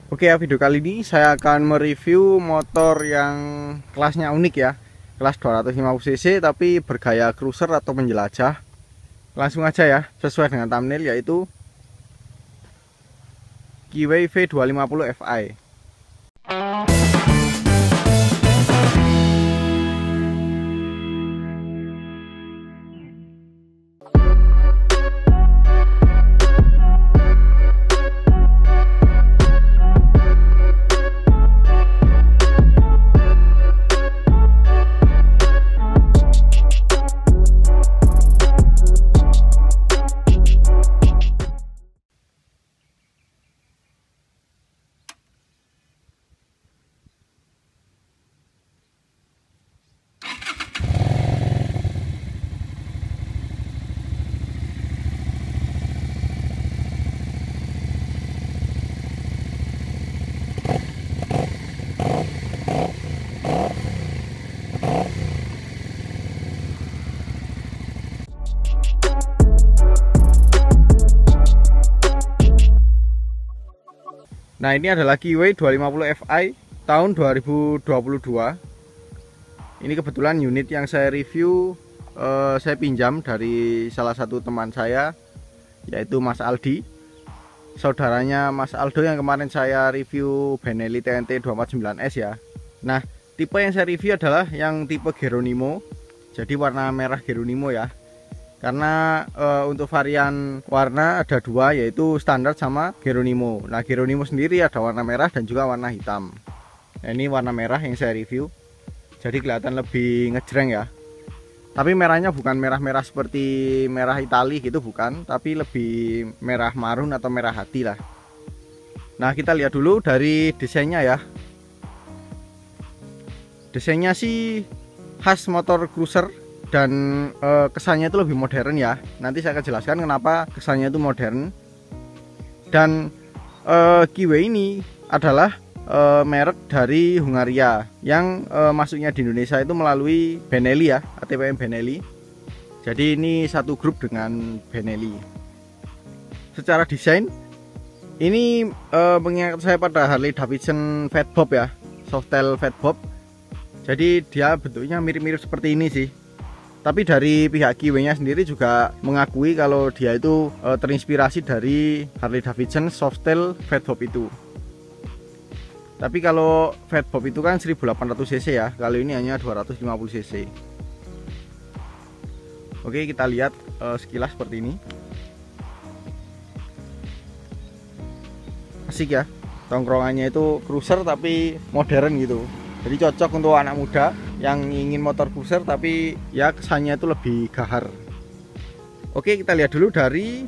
Oke ya, video kali ini saya akan mereview motor yang kelasnya unik ya. Kelas 250 cc tapi bergaya cruiser atau penjelajah. Langsung aja ya, sesuai dengan thumbnail yaitu Kiwi V250 Fi. Nah, ini adalah Kiwi 250 Fi tahun 2022. Ini kebetulan unit yang saya review saya pinjam dari salah satu teman saya, yaitu Mas Aldi, saudaranya Mas Aldo yang kemarin saya review Benelli TNT 249S ya. Nah, tipe yang saya review adalah yang tipe Geronimo, jadi warna merah Geronimo ya. Karena untuk varian warna ada dua, yaitu standar sama Geronimo. Nah, Geronimo sendiri ada warna merah dan juga warna hitam. Nah, ini warna merah yang saya review, jadi kelihatan lebih ngejreng ya. Tapi merahnya bukan merah-merah seperti merah Itali gitu, bukan, tapi lebih merah marun atau merah hati lah. Nah, kita lihat dulu dari desainnya ya. Desainnya sih khas motor cruiser dan kesannya itu lebih modern ya. Nanti saya akan jelaskan kenapa kesannya itu modern. Dan Kiwi ini adalah merek dari Hungaria yang masuknya di Indonesia itu melalui Benelli ya, ATPM Benelli. Jadi ini satu grup dengan Benelli. Secara desain ini mengingat saya pada Harley Davidson Fatbob ya, Softail Fatbob. Jadi dia bentuknya mirip-mirip seperti ini sih. Tapi dari pihak Kiwi-nya sendiri juga mengakui kalau dia itu terinspirasi dari Harley Davidson Softail Fatbob itu. Tapi kalau Fatbob itu kan 1800 cc ya, kalau ini hanya 250 cc. Oke, kita lihat sekilas seperti ini. Asik ya, tongkrongannya itu cruiser tapi modern gitu. Jadi cocok untuk anak muda yang ingin motor cruiser tapi ya kesannya itu lebih gahar. Oke, kita lihat dulu dari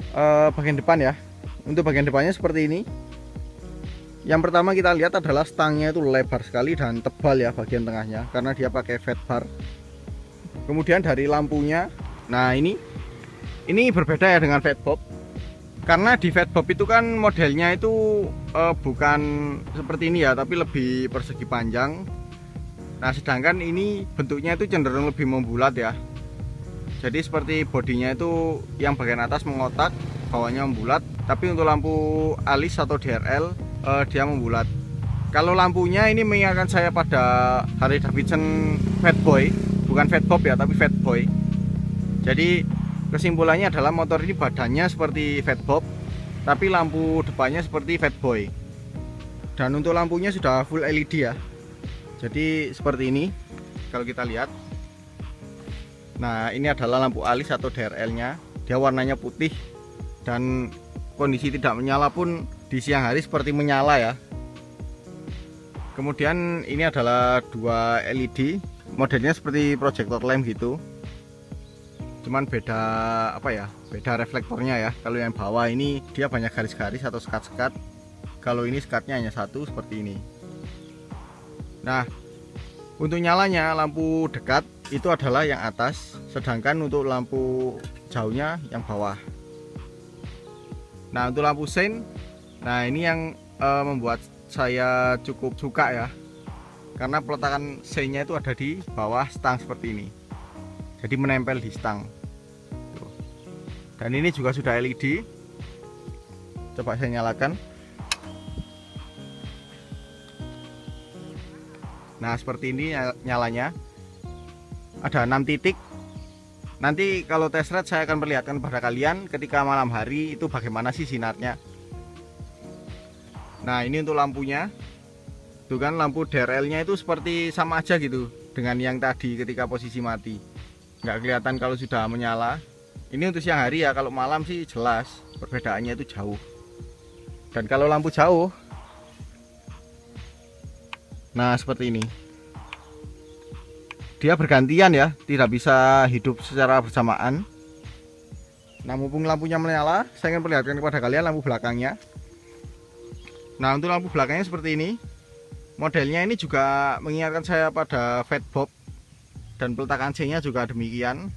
bagian depan ya. Untuk bagian depannya seperti ini. Yang pertama kita lihat adalah stangnya itu lebar sekali dan tebal ya bagian tengahnya, karena dia pakai fat bar. Kemudian dari lampunya, nah ini berbeda ya dengan Fatbob. Karena di Fatbob itu kan modelnya itu bukan seperti ini ya, tapi lebih persegi panjang. Nah, sedangkan ini bentuknya itu cenderung lebih membulat ya. Jadi seperti bodinya itu yang bagian atas mengotak, bawahnya membulat. Tapi untuk lampu alis atau DRL dia membulat. Kalau lampunya ini mengingatkan saya pada Harley Davidson Fatboy, bukan Fatbob ya, tapi Fatboy. Jadi kesimpulannya adalah motor ini badannya seperti Fatbob, tapi lampu depannya seperti Fatboy. Dan untuk lampunya sudah full LED ya. Jadi seperti ini kalau kita lihat. Nah, ini adalah lampu alis atau DRL nya. Dia warnanya putih dan kondisi tidak menyala pun di siang hari seperti menyala ya. Kemudian ini adalah dua LED, modelnya seperti projector lamp gitu. Cuman beda apa ya, beda reflektornya ya. Kalau yang bawah ini dia banyak garis-garis atau sekat-sekat. Kalau ini sekatnya hanya satu seperti ini. Nah, untuk nyalanya lampu dekat itu adalah yang atas, sedangkan untuk lampu jauhnya yang bawah. Nah, untuk lampu sein, nah ini yang membuat saya cukup suka ya, karena peletakan seinnya itu ada di bawah stang seperti ini, jadi menempel di stang. Tuh. Dan ini juga sudah LED. Coba saya nyalakan. Nah seperti ini nyalanya, ada 6 titik. Nanti kalau test ride saya akan perlihatkan kepada kalian ketika malam hari itu bagaimana sih sinarnya. Nah ini untuk lampunya, tuh kan lampu DRL nya itu seperti sama aja gitu dengan yang tadi ketika posisi mati, nggak kelihatan kalau sudah menyala. Ini untuk siang hari ya, kalau malam sih jelas perbedaannya itu jauh. Dan kalau lampu jauh, nah seperti ini, dia bergantian ya, tidak bisa hidup secara bersamaan. Nah mumpung lampunya menyala, saya ingin perlihatkan kepada kalian lampu belakangnya. Nah untuk lampu belakangnya seperti ini. Modelnya ini juga mengingatkan saya pada Fatbob, dan peletakan C-nya juga demikian.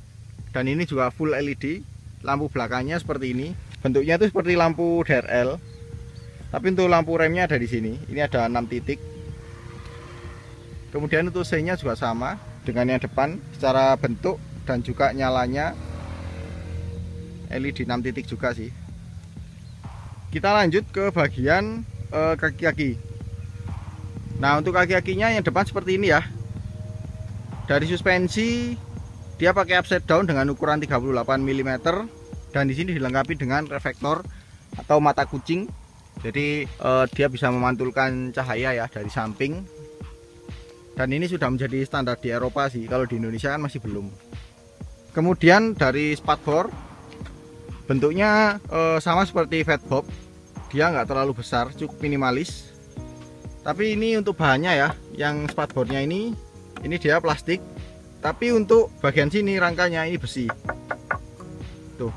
Dan ini juga full LED. Lampu belakangnya seperti ini. Bentuknya itu seperti lampu DRL. Tapi untuk lampu remnya ada di sini. Ini ada 6 titik. Kemudian untuk C-nya juga sama dengan yang depan secara bentuk, dan juga nyalanya LED 6 titik juga sih. Kita lanjut ke bagian kaki-kaki. Nah untuk kaki-kakinya yang depan seperti ini ya. Dari suspensi dia pakai upside down dengan ukuran 38 mm, dan di sini dilengkapi dengan reflektor atau mata kucing. Jadi dia bisa memantulkan cahaya ya dari samping. Dan ini sudah menjadi standar di Eropa sih, kalau di Indonesia kan masih belum. Kemudian dari spatbor, bentuknya sama seperti Fatbob. Dia nggak terlalu besar, cukup minimalis. Tapi ini untuk bahannya ya, yang spatbornya ini dia plastik. Tapi untuk bagian sini rangkanya ini besi. Tuh.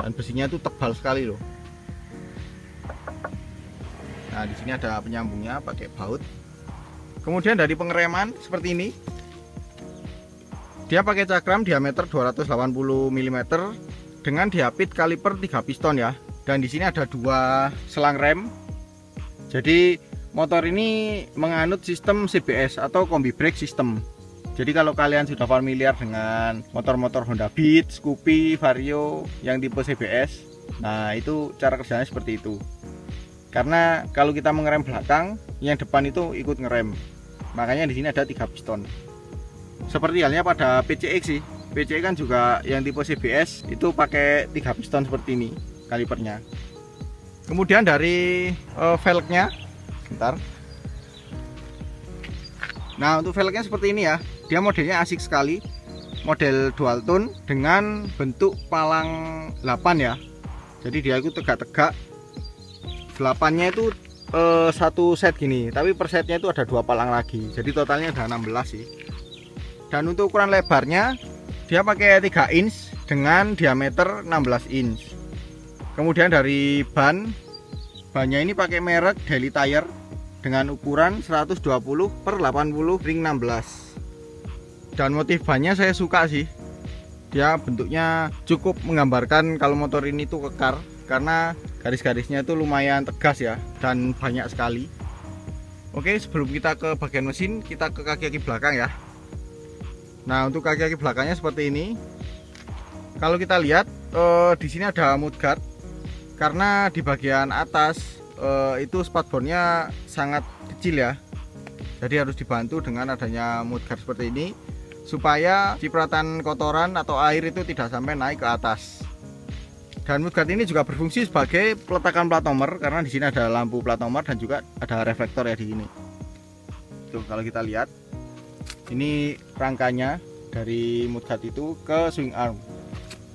Dan besinya itu tebal sekali loh. Nah, di sini ada penyambungnya pakai baut. Kemudian dari pengereman seperti ini. Dia pakai cakram diameter 280 mm dengan diapit kaliper 3 piston ya. Dan di sini ada 2 selang rem. Jadi motor ini menganut sistem CBS atau Combi Brake System. Jadi kalau kalian sudah familiar dengan motor-motor Honda Beat, Scoopy, Vario yang tipe CBS, nah itu cara kerjanya seperti itu. Karena kalau kita mengerem belakang, yang depan itu ikut ngerem. Makanya di sini ada 3 piston. Seperti halnya pada PCX sih. PCX kan juga yang tipe CBS itu pakai 3 piston seperti ini kalipernya. Kemudian dari velgnya, bentar. Nah untuk velgnya seperti ini ya. Dia modelnya asik sekali, model dual tone dengan bentuk palang 8 ya. Jadi dia itu tegak-tegak. 8-nya itu satu set gini, tapi per setnya itu ada 2 palang lagi. Jadi totalnya ada 16 sih. Dan untuk ukuran lebarnya dia pakai 3 inch dengan diameter 16 inch. Kemudian dari bannya ini pakai merek Daily Tire dengan ukuran 120 per 80 ring 16. Dan motif bannya saya suka sih. Dia bentuknya cukup menggambarkan kalau motor ini tuh kekar, karena garis-garisnya itu lumayan tegas ya, dan banyak sekali. Oke, sebelum kita ke bagian mesin, kita ke kaki-kaki belakang ya. Nah untuk kaki-kaki belakangnya seperti ini. Kalau kita lihat di sini ada mudguard, karena di bagian atas itu spatbornya sangat kecil ya. Jadi harus dibantu dengan adanya mudguard seperti ini, supaya cipratan kotoran atau air itu tidak sampai naik ke atas. Dan mudguard ini juga berfungsi sebagai peletakan plat nomor, karena di sini ada lampu plat nomor dan juga ada reflektor ya di sini. Tuh kalau kita lihat, ini rangkanya dari mudguard itu ke swing arm.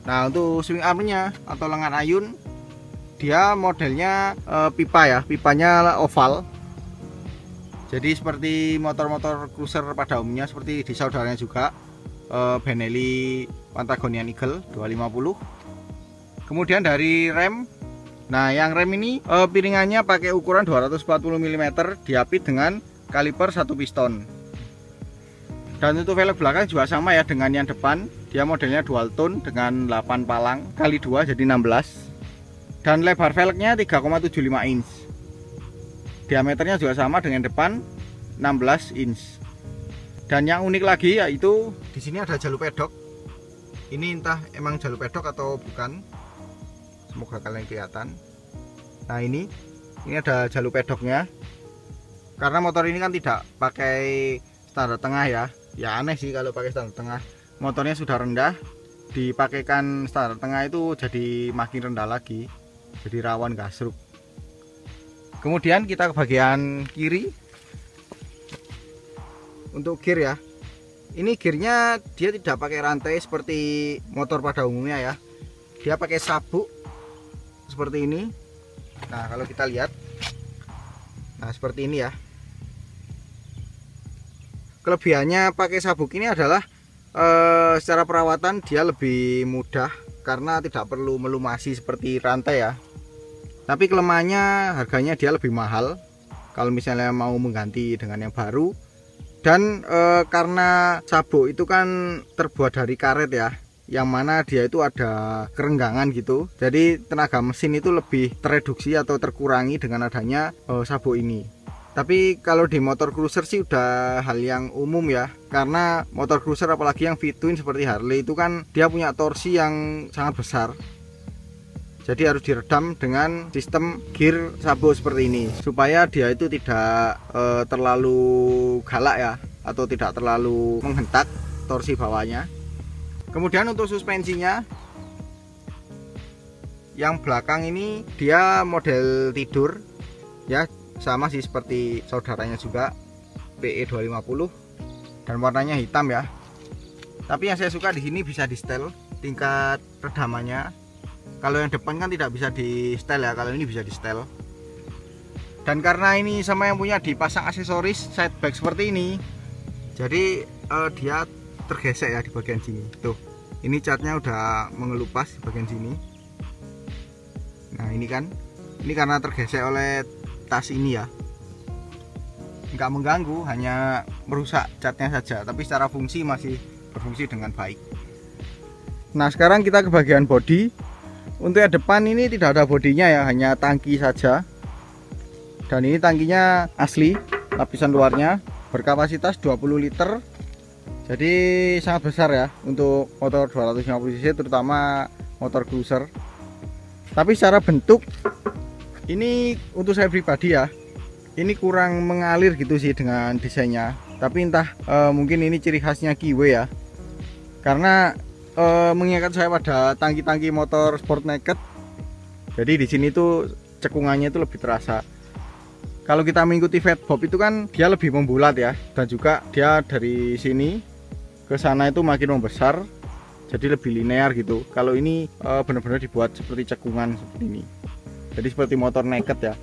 Nah untuk swing armnya atau lengan ayun, dia modelnya pipa ya, pipanya oval. Jadi seperti motor-motor cruiser pada umumnya, seperti di saudaranya juga, Benelli Pantagonian Eagle 250. Kemudian dari rem, nah yang rem ini piringannya pakai ukuran 240 mm diapit dengan kaliper 1 piston. Dan untuk velg belakang juga sama ya dengan yang depan, dia modelnya dual tone dengan 8 palang kali 2 jadi 16. Dan lebar velgnya 3,75 inch. Diameternya juga sama dengan depan, 16 inch. Dan yang unik lagi yaitu di sini ada jalur pedok. Ini entah emang jalur pedok atau bukan. Semoga kalian kelihatan. Nah ini ada jalur pedoknya. karena motor ini kan tidak pakai standar tengah ya. Ya aneh sih kalau pakai standar tengah. Motornya sudah rendah, dipakaikan standar tengah itu jadi makin rendah lagi, jadi rawan gasruk. Kemudian kita ke bagian kiri. Untuk gear ya, ini gearnya dia tidak pakai rantai seperti motor pada umumnya ya. Dia pakai sabuk seperti ini. Nah kalau kita lihat, nah seperti ini ya. Kelebihannya pakai sabuk ini adalah secara perawatan dia lebih mudah karena tidak perlu melumasi seperti rantai ya. Tapi kelemahannya harganya dia lebih mahal kalau misalnya mau mengganti dengan yang baru. Dan karena sabuk itu kan terbuat dari karet ya, yang mana dia itu ada kerenggangan gitu. Jadi tenaga mesin itu lebih tereduksi atau terkurangi dengan adanya sabuk ini. Tapi kalau di motor cruiser sih udah hal yang umum ya, karena motor cruiser apalagi yang V-twin seperti Harley itu kan dia punya torsi yang sangat besar. Jadi harus diredam dengan sistem gear sabuk seperti ini supaya dia itu tidak terlalu galak ya, atau tidak terlalu menghentak torsi bawahnya. Kemudian untuk suspensinya, yang belakang ini dia model tidur ya, sama sih seperti saudaranya juga, PE 250 dan warnanya hitam ya. Tapi yang saya suka di sini bisa di setel tingkat redamannya. Kalau yang depan kan tidak bisa di setel ya, kalau ini bisa di setel. Dan karena ini sama yang punya dipasang aksesoris side bag seperti ini, jadi dia tergesek ya di bagian sini. Tuh, ini catnya udah mengelupas di bagian sini. Nah ini kan, ini karena tergesek oleh tas ini ya, nggak mengganggu, hanya merusak catnya saja, tapi secara fungsi masih berfungsi dengan baik. Nah sekarang kita ke bagian bodi. Untuk yang depan ini tidak ada bodinya ya, hanya tangki saja. Dan ini tangkinya asli, lapisan luarnya berkapasitas 20 liter. Jadi sangat besar ya untuk motor 250 cc, terutama motor cruiser. Tapi secara bentuk ini untuk saya pribadi ya, ini kurang mengalir gitu sih dengan desainnya. Tapi entah mungkin ini ciri khasnya Kiwi ya, karena mengingatkan saya pada tangki-tangki motor sport naked. Jadi di sini tuh cekungannya itu lebih terasa. Kalau kita mengikuti fat bob itu kan dia lebih membulat ya, dan juga dia dari sini ke sana itu makin membesar, jadi lebih linear gitu. Kalau ini benar-benar dibuat seperti cekungan seperti ini, jadi seperti motor naked ya.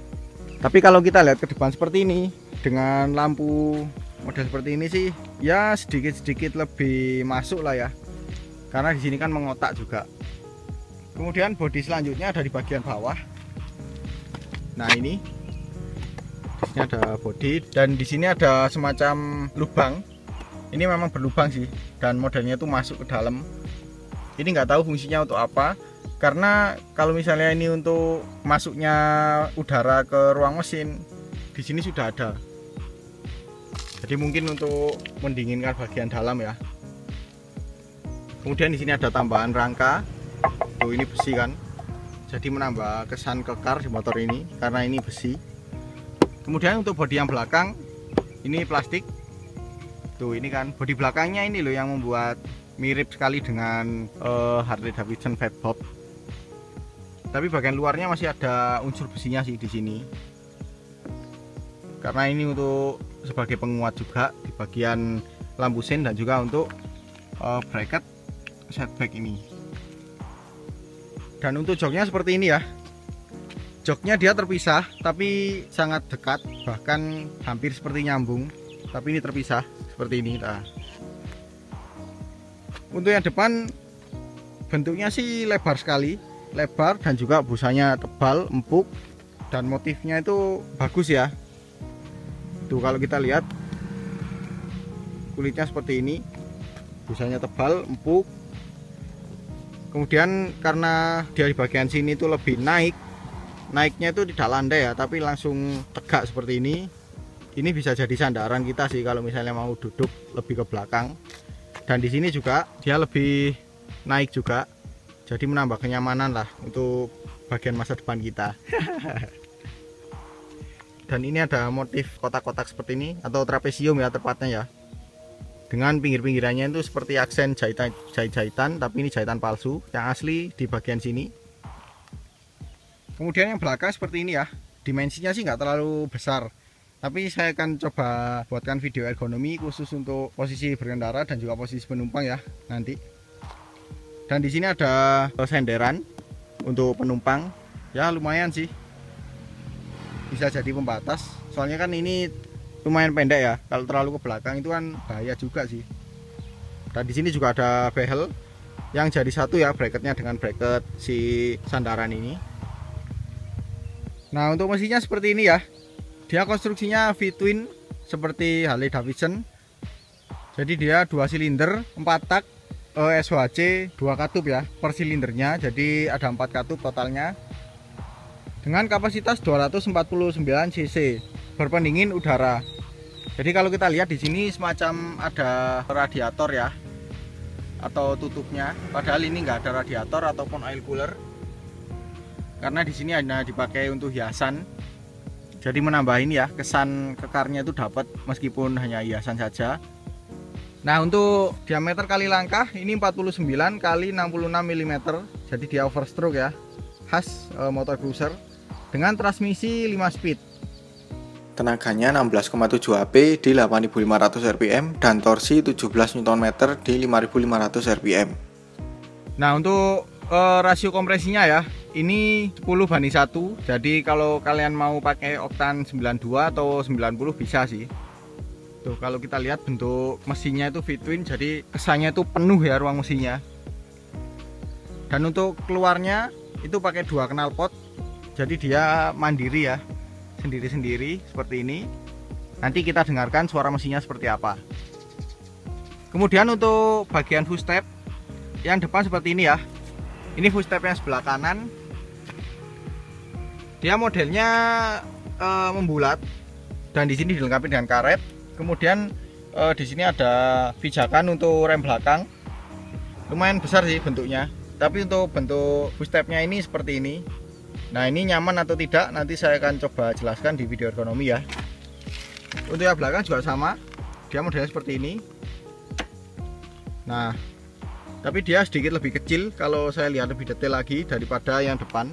Tapi kalau kita lihat ke depan seperti ini dengan lampu model seperti ini sih ya sedikit-sedikit lebih masuk lah ya, karena di sini kan mengotak juga. Kemudian bodi selanjutnya ada di bagian bawah. Nah ini di sini ada bodi, dan di sini ada semacam lubang. Ini memang berlubang sih, dan modelnya itu masuk ke dalam. Ini nggak tahu fungsinya untuk apa, karena kalau misalnya ini untuk masuknya udara ke ruang mesin, di sini sudah ada. Jadi mungkin untuk mendinginkan bagian dalam ya. Kemudian di sini ada tambahan rangka. Tuh ini besi kan, jadi menambah kesan kekar di motor ini karena ini besi. Kemudian untuk bodi yang belakang ini plastik. Tuh ini kan bodi belakangnya ini loh yang membuat mirip sekali dengan Harley Davidson Fat Bob. Tapi bagian luarnya masih ada unsur besinya sih di sini. Karena ini untuk sebagai penguat juga di bagian lampu sen dan juga untuk bracket setback ini. Dan untuk joknya seperti ini ya. Joknya dia terpisah tapi sangat dekat, bahkan hampir seperti nyambung. Tapi ini terpisah seperti ini. Nah. Untuk yang depan bentuknya sih lebar sekali, lebar dan juga busanya tebal, empuk, dan motifnya itu bagus ya. Tuh kalau kita lihat kulitnya seperti ini, busanya tebal, empuk. Kemudian karena dia di bagian sini itu lebih naiknya itu tidak landai ya, tapi langsung tegak seperti ini. Ini bisa jadi sandaran kita sih kalau misalnya mau duduk lebih ke belakang. Dan di sini juga dia lebih naik juga, jadi menambah kenyamanan lah untuk bagian masa depan kita. Dan ini ada motif kotak-kotak seperti ini atau trapesium ya tepatnya ya. Dengan pinggir-pinggirannya itu seperti aksen jahit-jahitan, tapi ini jahitan palsu. Yang asli di bagian sini. Kemudian yang belakang seperti ini ya. Dimensinya sih nggak terlalu besar, tapi saya akan coba buatkan video ergonomi khusus untuk posisi berkendara dan juga posisi penumpang ya nanti. Dan di sini ada senderan untuk penumpang. Ya lumayan sih. Bisa jadi pembatas. Soalnya kan ini lumayan pendek ya. Kalau terlalu ke belakang itu kan bahaya juga sih. Dan di sini juga ada behel yang jadi satu ya, bracketnya dengan bracket si sandaran ini. Nah, untuk mesinnya seperti ini ya. Dia konstruksinya V-twin seperti Harley Davidson. Jadi dia 2 silinder 4 tak, SHC 2 katup ya per silindernya. Jadi ada 4 katup totalnya. Dengan kapasitas 249 cc, berpendingin udara. Jadi kalau kita lihat di sini semacam ada radiator ya, atau tutupnya. Padahal ini nggak ada radiator ataupun oil cooler, karena di sini hanya dipakai untuk hiasan. Jadi menambah ini ya, kesan kekarnya itu dapat meskipun hanya hiasan saja. Nah, untuk diameter kali langkah ini 49 kali 66 mm. Jadi dia overstroke ya, khas motor cruiser dengan transmisi 5 speed. Tenaganya 16,7 HP di 8500 rpm dan torsi 17 Nm di 5500 rpm. Nah, untuk rasio kompresinya ya, ini 10:1. Jadi kalau kalian mau pakai oktan 92 atau 90 bisa sih. Tuh, kalau kita lihat bentuk mesinnya itu V-twin, jadi kesannya itu penuh ya ruang mesinnya. Dan untuk keluarnya itu pakai 2 knalpot. Jadi dia mandiri ya, sendiri-sendiri seperti ini. Nanti kita dengarkan suara mesinnya seperti apa. Kemudian untuk bagian footstep yang depan seperti ini ya. Ini footstepnya sebelah kanan. Dia modelnya membulat dan di sini dilengkapi dengan karet. Kemudian di sini ada pijakan untuk rem belakang. Lumayan besar sih bentuknya. Tapi untuk bentuk footstepnya ini seperti ini. Nah, ini nyaman atau tidak nanti saya akan coba jelaskan di video ergonomi ya. Untuk yang belakang juga sama, dia modelnya seperti ini. Nah, tapi dia sedikit lebih kecil kalau saya lihat lebih detail lagi daripada yang depan.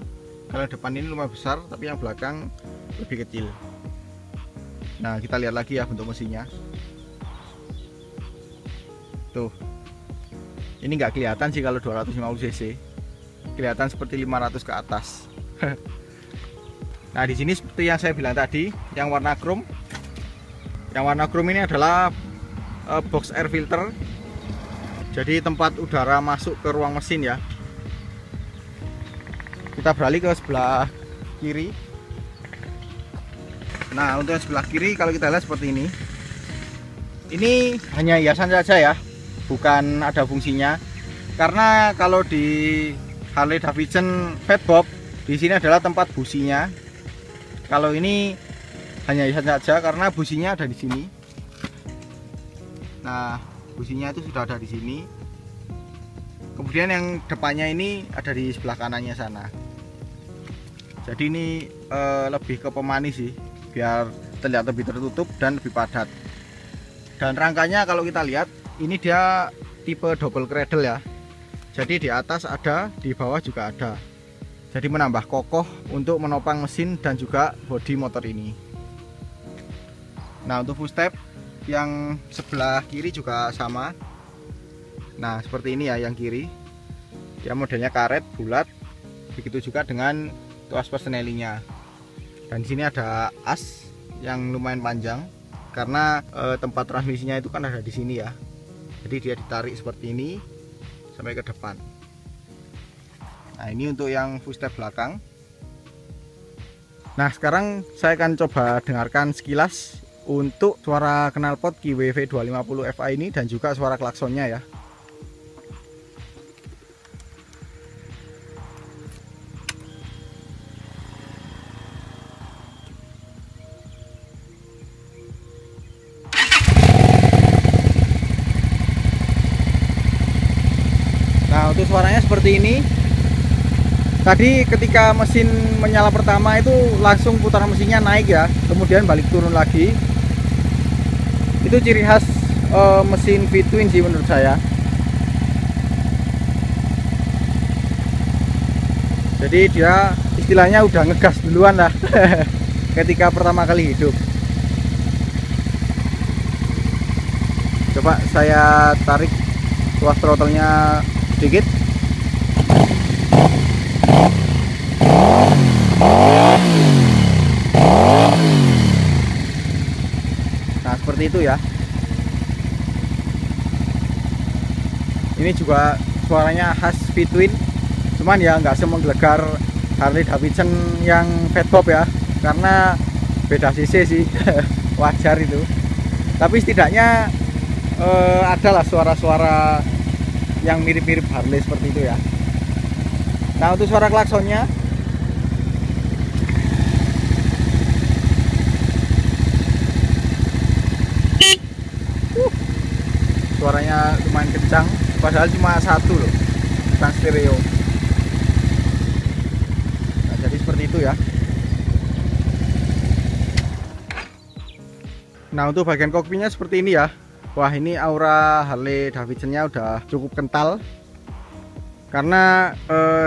Kalau yang depan ini lumayan besar, tapi yang belakang lebih kecil. Nah, kita lihat lagi ya bentuk mesinnya. Tuh, ini nggak kelihatan sih kalau 250 cc, kelihatan seperti 500 ke atas. Nah, di sini seperti yang saya bilang tadi, yang warna chrome. Yang warna chrome ini adalah box air filter. Jadi tempat udara masuk ke ruang mesin ya. Kita beralih ke sebelah kiri. Nah, untuk yang sebelah kiri kalau kita lihat seperti ini. Ini hanya hiasan saja ya, bukan ada fungsinya. Karena kalau di Harley Davidson Fatbob, di sini adalah tempat businya. Kalau ini hanya hiasan saja karena businya ada di sini. Nah, businya itu sudah ada di sini. Kemudian yang depannya ini ada di sebelah kanannya sana. Jadi ini lebih ke pemanis sih, biar terlihat lebih tertutup dan lebih padat. Dan rangkanya kalau kita lihat, ini dia tipe double cradle ya. Jadi di atas ada, di bawah juga ada. Jadi menambah kokoh untuk menopang mesin dan juga bodi motor ini. Nah, untuk footstep yang sebelah kiri juga sama. Nah, seperti ini ya yang kiri. Dia modelnya karet bulat. Begitu juga dengan tuas persnelingnya. Dan di sini ada as yang lumayan panjang karena tempat transmisinya itu kan ada di sini ya. Jadi dia ditarik seperti ini sampai ke depan. Nah, ini untuk yang footstep belakang. Nah, sekarang saya akan coba dengarkan sekilas untuk suara knalpot KW V250 FA ini dan juga suara klaksonnya ya. Nah, untuk suaranya seperti ini. Tadi ketika mesin menyala pertama itu langsung putaran mesinnya naik ya, kemudian balik turun lagi. Itu ciri khas mesin V-twin sih menurut saya. Jadi dia istilahnya udah ngegas duluan lah ketika pertama kali hidup. Coba saya tarik tuas throttle-nya sedikit. Nah, seperti itu ya. Ini juga suaranya khas V-twin, cuman ya nggak semenggelegar Harley Davidson yang Fatbob ya, karena beda cc sih. Wajar itu, tapi setidaknya adalah suara-suara yang mirip-mirip Harley seperti itu ya. Nah, untuk suara klaksonnya, suaranya lumayan kencang, padahal cuma satu loh, bukan stereo. Nah, jadi seperti itu ya. Nah, untuk bagian kokpitnya seperti ini ya. Wah, ini aura Harley Davidson-nya udah cukup kental, karena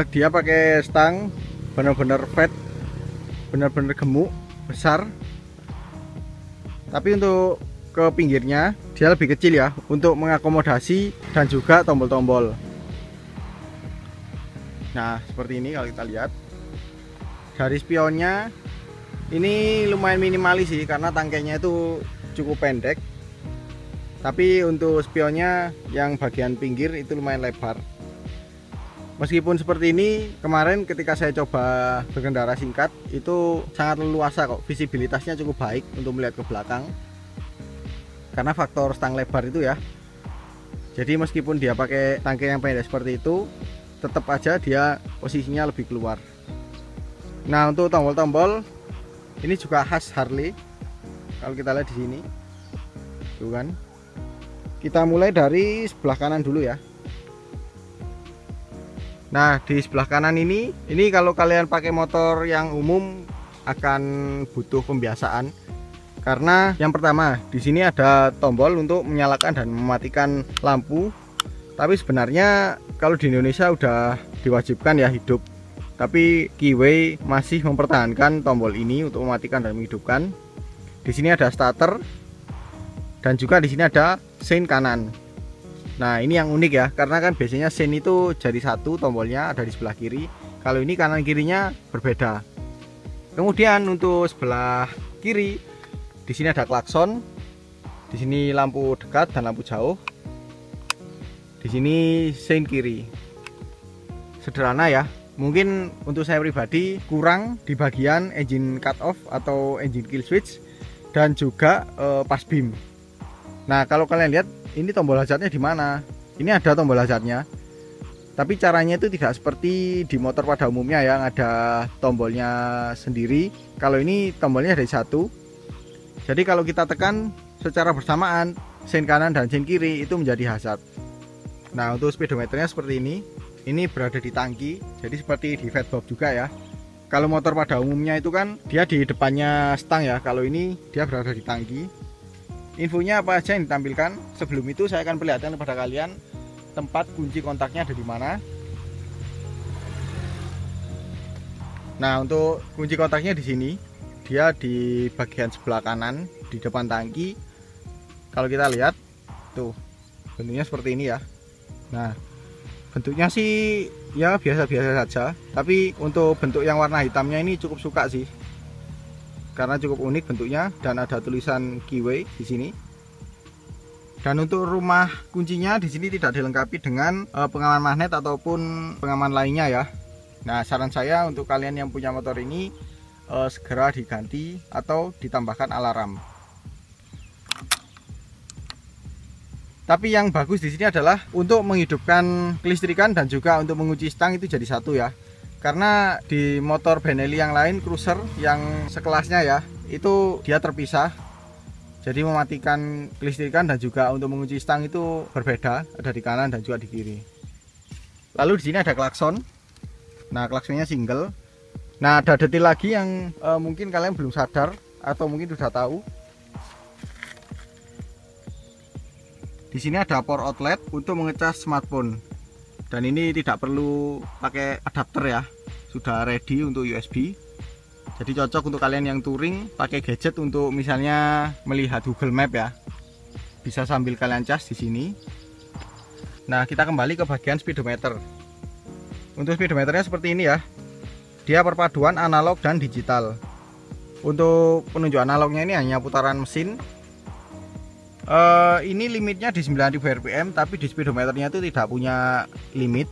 dia pakai stang benar-benar fat, benar-benar gemuk, besar. Tapi untuk ke pinggirnya dia lebih kecil ya, untuk mengakomodasi dan juga tombol-tombol. Nah, seperti ini kalau kita lihat. Dari spionnya ini lumayan minimalis sih, karena tangkainya itu cukup pendek. Tapi untuk spionnya yang bagian pinggir itu lumayan lebar. Meskipun seperti ini, kemarin ketika saya coba berkendara singkat itu sangat leluasa kok, visibilitasnya cukup baik untuk melihat ke belakang, karena faktor stang lebar itu ya. Jadi meskipun dia pakai tangkai yang pendek seperti itu, tetap aja dia posisinya lebih keluar. Nah, untuk tombol-tombol ini juga khas Harley. Kalau kita lihat di sini, tuh kan. Kita mulai dari sebelah kanan dulu ya. Nah, di sebelah kanan ini kalau kalian pakai motor yang umum akan butuh pembiasaan, karena yang pertama di sini ada tombol untuk menyalakan dan mematikan lampu. Tapi sebenarnya kalau di Indonesia udah diwajibkan ya hidup. Tapi Kiwi masih mempertahankan tombol ini untuk mematikan dan menghidupkan. Di sini ada starter dan juga di sini ada sein kanan. Nah, ini yang unik ya, karena kan biasanya sein itu jadi satu, tombolnya ada di sebelah kiri. Kalau ini kanan kirinya berbeda. Kemudian untuk sebelah kiri, di sini ada klakson, di sini lampu dekat dan lampu jauh. Di sini sein kiri. Sederhana ya. Mungkin untuk saya pribadi kurang di bagian engine cut off atau engine kill switch dan juga pass beam. Nah, kalau kalian lihat ini tombol hazardnya di mana? Ini ada tombol hazardnya, tapi caranya itu tidak seperti di motor pada umumnya yang ada tombolnya sendiri. Kalau ini tombolnya dari satu. Jadi kalau kita tekan secara bersamaan sein kanan dan sein kiri itu menjadi hazard. Nah, untuk speedometernya seperti ini. Ini berada di tangki, jadi seperti di Fatbob juga ya. Kalau motor pada umumnya itu kan dia di depannya stang ya. Kalau ini dia berada di tangki. Infonya apa aja yang ditampilkan. Sebelum itu saya akan perlihatkan kepada kalian tempat kunci kontaknya ada di mana. Nah, untuk kunci kontaknya di sini, dia di bagian sebelah kanan di depan tangki. Kalau kita lihat tuh, bentuknya seperti ini ya. Nah, bentuknya sih ya biasa-biasa saja, tapi untuk bentuk yang warna hitamnya ini cukup suka sih, karena cukup unik bentuknya dan ada tulisan Kiwi di sini. Dan untuk rumah kuncinya di sini tidak dilengkapi dengan pengaman magnet ataupun pengaman lainnya ya. Nah, saran saya untuk kalian yang punya motor ini segera diganti atau ditambahkan alarm. Tapi yang bagus di sini adalah untuk menghidupkan kelistrikan dan juga untuk mengunci stang itu jadi satu ya. Karena di motor Benelli yang lain, cruiser yang sekelasnya ya, itu dia terpisah. Jadi mematikan kelistrikan dan juga untuk mengunci stang itu berbeda, ada di kanan dan juga di kiri. Lalu di sini ada klakson. Nah, klaksonnya single. Nah, ada detail lagi yang mungkin kalian belum sadar atau mungkin sudah tahu. Di sini ada power outlet untuk mengecas smartphone. Dan ini tidak perlu pakai adapter ya. Sudah ready untuk USB. Jadi cocok untuk kalian yang touring pakai gadget untuk misalnya melihat Google Map ya. Bisa sambil kalian cas di sini. Nah, kita kembali ke bagian speedometer. Untuk speedometernya seperti ini ya. Dia perpaduan analog dan digital. Untuk penunjuk analognya ini hanya putaran mesin. Ini limitnya di 9000 rpm, tapi di speedometernya itu tidak punya limit.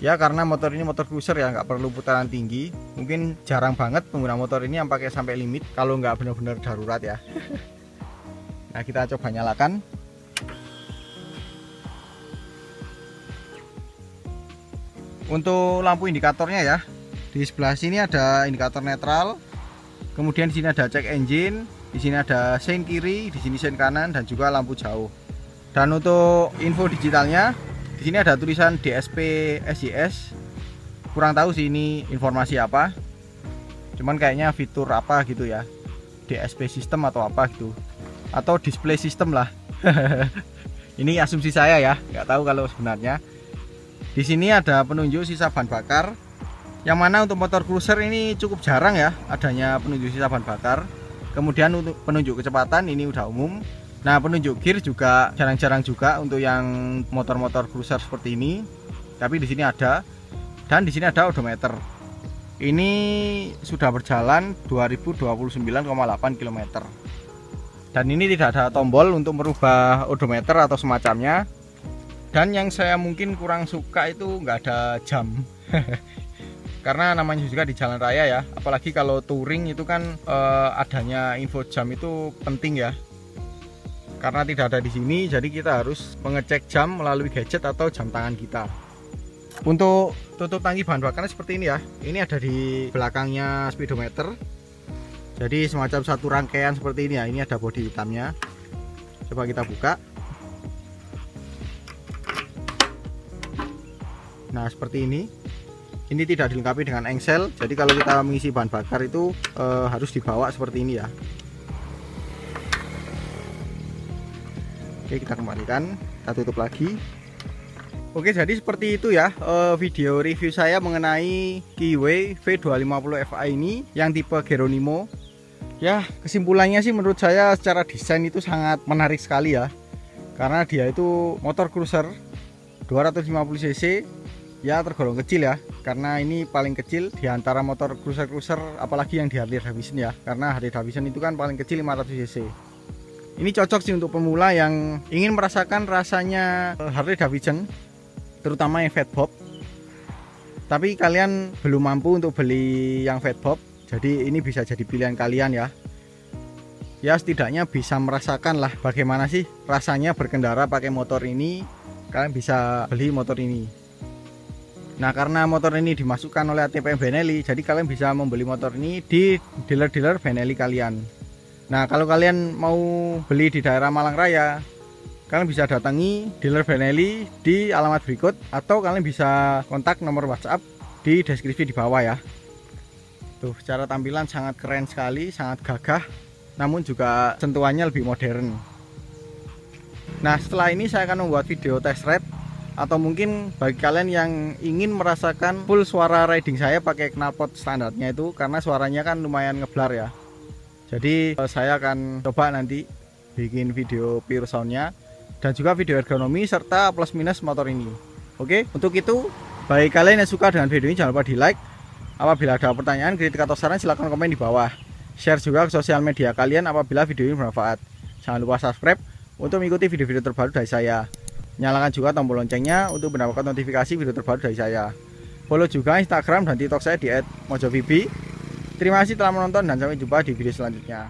Ya, karena motor ini motor cruiser ya, nggak perlu putaran tinggi. Mungkin jarang banget pengguna motor ini yang pakai sampai limit kalau nggak benar-benar darurat ya. Nah, kita coba nyalakan. Untuk lampu indikatornya ya, di sebelah sini ada indikator netral. Kemudian di sini ada check engine, di sini ada sein kiri, di sini sein kanan, dan juga lampu jauh. Dan untuk info digitalnya, di sini ada tulisan DSP SIS. Kurang tahu sih ini informasi apa. Cuman kayaknya fitur apa gitu ya. DSP system atau apa gitu. Atau display system lah. Ini asumsi saya ya, nggak tahu kalau sebenarnya. Di sini ada penunjuk sisa bahan bakar. Yang mana untuk motor cruiser ini cukup jarang ya adanya penunjuk sisa bahan bakar. Kemudian untuk penunjuk kecepatan ini udah umum. Nah, penunjuk gear juga jarang-jarang juga untuk yang motor-motor cruiser seperti ini. Tapi di sini ada. Dan di sini ada odometer. Ini sudah berjalan 2029,8 km. Dan ini tidak ada tombol untuk merubah odometer atau semacamnya. Dan yang saya mungkin kurang suka itu nggak ada jam. Karena namanya juga di jalan raya ya. Apalagi kalau touring itu kan adanya info jam itu penting ya. Karena tidak ada di sini, jadi kita harus mengecek jam melalui gadget atau jam tangan kita. Untuk tutup tangki bahan bakarnya seperti ini ya. Ini ada di belakangnya speedometer. Jadi semacam satu rangkaian seperti ini ya. Ini ada bodi hitamnya. Coba kita buka. Nah, seperti ini. Ini tidak dilengkapi dengan engsel. Jadi kalau kita mengisi bahan bakar itu harus dibawa seperti ini ya. Oke, kita kembalikan, kita tutup lagi. Oke, jadi seperti itu ya video review saya mengenai Kiwi V250 Fi ini yang tipe Geronimo. Ya, kesimpulannya sih menurut saya secara desain itu sangat menarik sekali ya. Karena dia itu motor cruiser 250 cc, ya tergolong kecil ya. Karena ini paling kecil di antara motor cruiser-cruiser, apalagi yang di Harley Davidson ya. Karena Harley Davidson itu kan paling kecil 500 cc. Ini cocok sih untuk pemula yang ingin merasakan rasanya Harley Davidson, terutama yang fatbob. Tapi kalian belum mampu untuk beli yang fatbob, jadi ini bisa jadi pilihan kalian ya. Ya, setidaknya bisa merasakan lah bagaimana sih rasanya berkendara pakai motor ini. Kalian bisa beli motor ini. Nah, karena motor ini dimasukkan oleh ATPM Benelli, jadi kalian bisa membeli motor ini di dealer-dealer Benelli kalian. Nah, kalau kalian mau beli di daerah Malang Raya, kalian bisa datangi dealer Benelli di alamat berikut, atau kalian bisa kontak nomor WhatsApp di deskripsi di bawah ya. Tuh, secara tampilan sangat keren sekali, sangat gagah, namun juga sentuhannya lebih modern. Nah, setelah ini saya akan membuat video test ride, atau mungkin bagi kalian yang ingin merasakan full suara riding saya pakai knalpot standarnya itu, karena suaranya kan lumayan ngeblar ya. Jadi saya akan coba nanti bikin video pure soundnya dan juga video ergonomi serta plus minus motor ini. Oke, untuk itu bagi kalian yang suka dengan video ini jangan lupa di like. Apabila ada pertanyaan, kritik atau saran silahkan komen di bawah. Share juga ke sosial media kalian apabila video ini bermanfaat. Jangan lupa subscribe untuk mengikuti video-video terbaru dari saya. Nyalakan juga tombol loncengnya untuk mendapatkan notifikasi video terbaru dari saya. Follow juga Instagram dan TikTok saya di @mojovibi. Terima kasih telah menonton dan sampai jumpa di video selanjutnya.